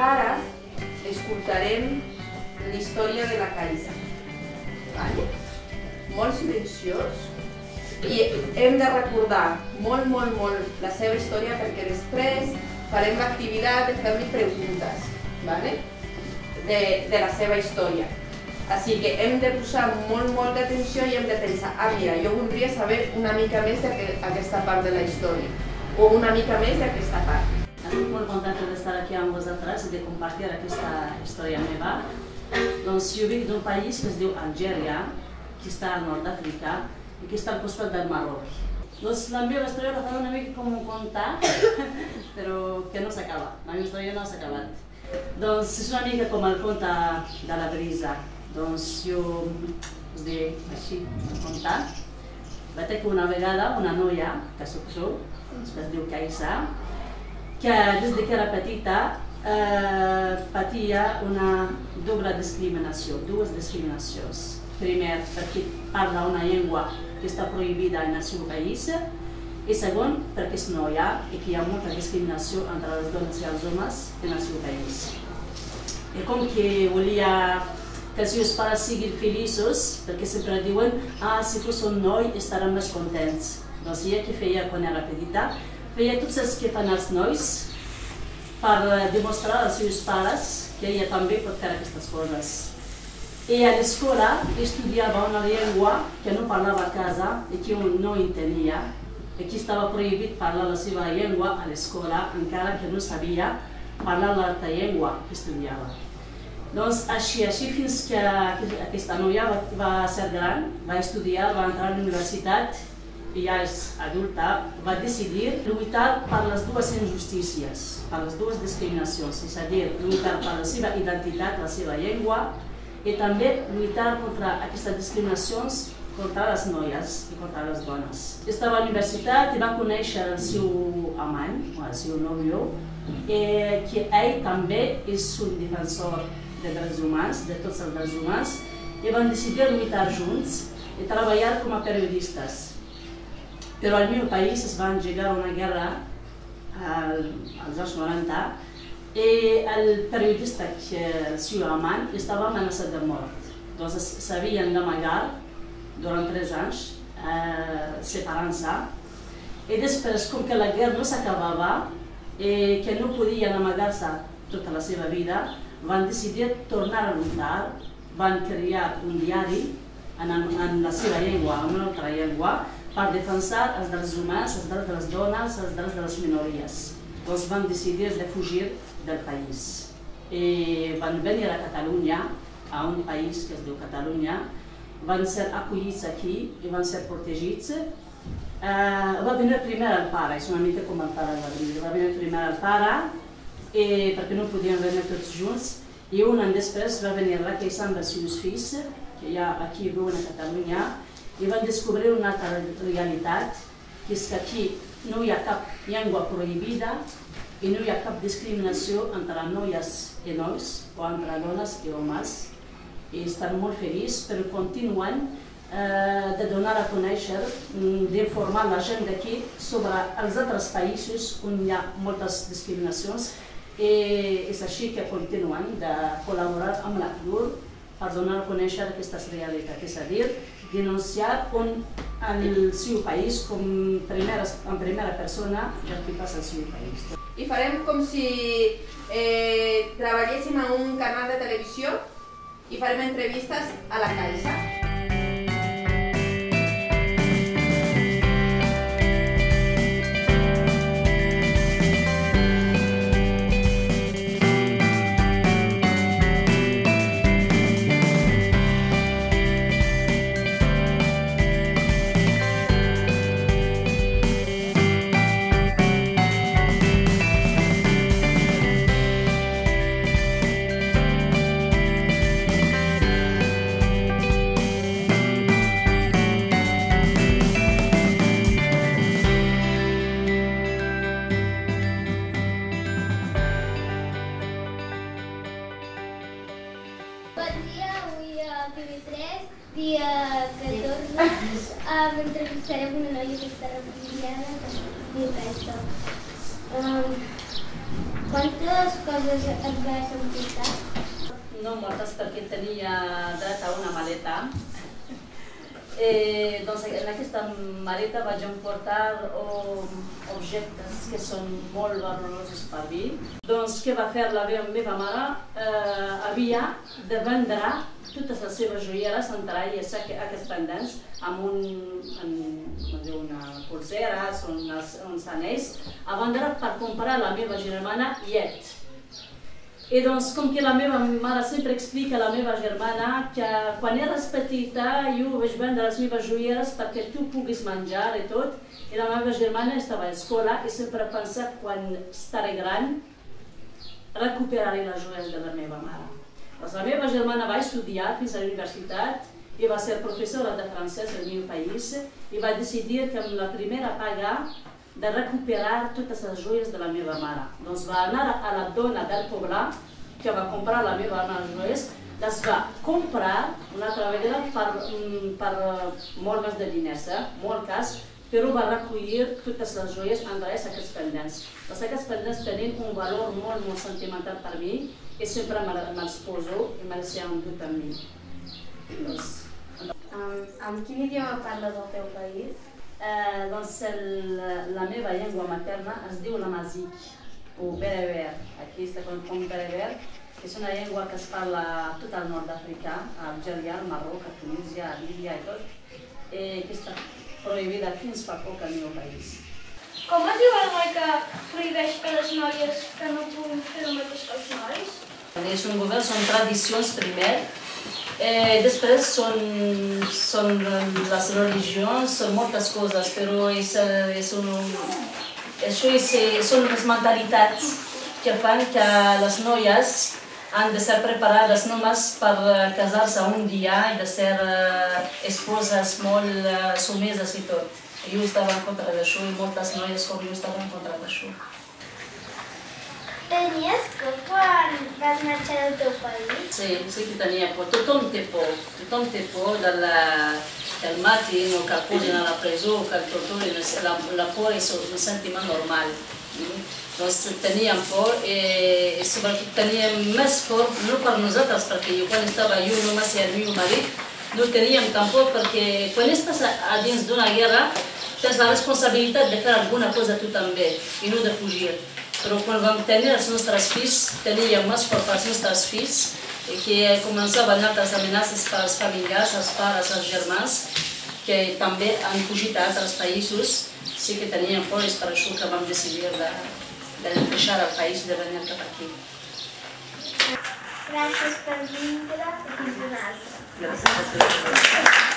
ara escoltarem la història de la Kaisa. Molt silenciós i hem de recordar molt la seva història perquè després farem l'activitat de fer-li preguntes de la seva història. Així que hem de posar molt d'atenció i hem de pensar, mira, jo voldria saber una mica més d'aquesta part de la història o una mica més d'aquesta part. Estic molt contenta d'estar aquí amb vosaltres i de compartir aquesta història meva. Doncs jo vinc d'un país que es diu Algèria, que està al nord d'Àfrica i que està al costat del Marroc. Doncs la meva història la faré una mica com un conte, però que no s'acaba. La meva història no s'ha acabat. Doncs és una mica com el conte de la brisa. Doncs jo us diré així, un conte. Va tenir una vegada una noia, que soc jo, que es diu Kaisa, que des que era petita patia una doble discriminació, dues discriminacions. Primer, perquè parla una llengua que està prohibida en el seu país, i segon, perquè és noia i que hi ha molta discriminació entre les dones i els homes en el seu país. I com que volia que els seus pares siguin feliços, perquè sempre diuen si fos un noi estaran més contents. Doncs ella que feia quan era petita, feia tots els que fan els nois per demostrar als seus pares que ella també pot fer aquestes coses. I a l'escola estudiava una llengua que no parlava a casa i que no entenia, i que estava prohibit parlar la seva llengua a l'escola, encara que no sabia parlar l'altra llengua que estudiava. Doncs així fins que aquesta noia va ser gran, va estudiar, va entrar a la universitat i ja és adulta, va decidir lluitar per les dues injustícies, per les dues discriminacions, és a dir, lluitar per la seva identitat, la seva llengua, i també lluitar contra aquestes discriminacions contra les noies i contra les dones. Estava a la universitat i va conèixer el seu amant, el seu nòvio, que ell també és un defensor de drets humans, de tots els drets humans, i van decidir lluitar junts i treballar com a periodistes. Però al meu país es va engegar una guerra als anys 90 i el periodista, el seu amant, estava amenaçat de mort. Doncs s'havien d'amagar durant 3 anys, separant-se, i després, com que la guerra no s'acabava i que no podien amagar-se tota la seva vida, van decidir tornar a lluitar, van crear un diari en la seva llengua, en una altra llengua, per defensar els drets humans, els drets de les dones, els drets de les minories. Doncs van decidir de fugir del país. I van venir a Catalunya, a un país que es diu Catalunya, van ser acollits aquí i van ser protegits. Va venir primer el pare, és una mica com el pare de la Brisa, va venir primer el pare, perquè no podien venir tots junts, i un any després va venir la Kaisa amb els seus fills, que ja aquí viuen a Catalunya, i van descobrir una altra realitat, que és que aquí no hi ha cap llengua prohibida i no hi ha cap discriminació entre noies i nois, o entre dones i homes, i estan molt feliços, però continuen de donar a conèixer, d'informar la gent d'aquí sobre els altres països on hi ha moltes discriminacions, i és així que continuen de col·laborar amb l'ACNUR per donar a conèixer aquestes realitats, és a dir, denunciar el seu país en primera persona del que passa al seu país. I farem com si treballéssim en un canal de televisió i farem entrevistes a la Kaisa. Dia 14 entrevistarem una noia que està refugiada, que diu que això. Quantes coses et vas emportar? No moltes, perquè tenia dret a una maleta. Doncs en aquesta maleta vaig emportar objectes que són molt valorosos per mi. Doncs què va fer la meva mare? Havia de vendre totes les seves joieres, entre elles aquests pendents, amb una pulseres, uns anells, a vendre per comprar a la meva germana llet. I doncs, com que la meva mare sempre explica a la meva germana que quan eres petita jo vaig vendre les meves joieres perquè tu puguis menjar i tot, i la meva germana estava a l'escola i sempre pensa quan estaré gran recuperaré les joies de la meva mare. Doncs la meva germana va estudiar fins a la universitat i va ser professora de francès al meu país i va decidir que amb la primera paga de recuperar totes les joies de la meva mare. Doncs va anar a la dona del poble que va comprar la meva mare les joies, les va comprar una altra vegada per molts de diners, molt cas, però va recollir totes les joies entre aquests pendents. Doncs aquests pendents tenen un valor molt sentimental per mi i sempre me'ls poso i me'ls he endut amb mi. Amb quin idioma parles al teu país? Doncs la meva llengua materna es diu l'amazic, o bereber. Aquí està com bereber, que és una llengua que es parla a tot el nord d'Àfrica, a Algèria, al Marroc, a Tunísia, a Líbia i tot, que està prohibida fins fa poc al meu país. Com es diu el noi que prohibeix que les noies que no puguin fer el mateix que els nois? És un govern, són tradicions primer, després són les religions, són moltes coses, però són les mentalitats que fan que les noies han de ser preparades només per casar-se un dia i de ser esposes molt someses i tot. Jo estava en contra d'això i moltes noies com jo estaven en contra d'això. Tenies por quan vas marxar del teu país? Sí que tenia por. Tothom té por del matin o que el posin a la presó o que el torturin. La por és un sentiment normal. Doncs teníem por i sobretot teníem més por, no per nosaltres, perquè jo quan estava només i el meu marit, no teníem tan por perquè quan estàs a dins d'una guerra tens la responsabilitat de fer alguna cosa tu també i no de fugir. Però quan vam tenir els nostres fills, teníem més por pels nostres fills, que començaven altres amenaces per als familiars, als pares, als germans, que també han fugit a altres països. Sí que teníem por, és per això que vam decidir de deixar el país i de venir cap aquí. Gràcies per vindre a Campionat. Gràcies a tu.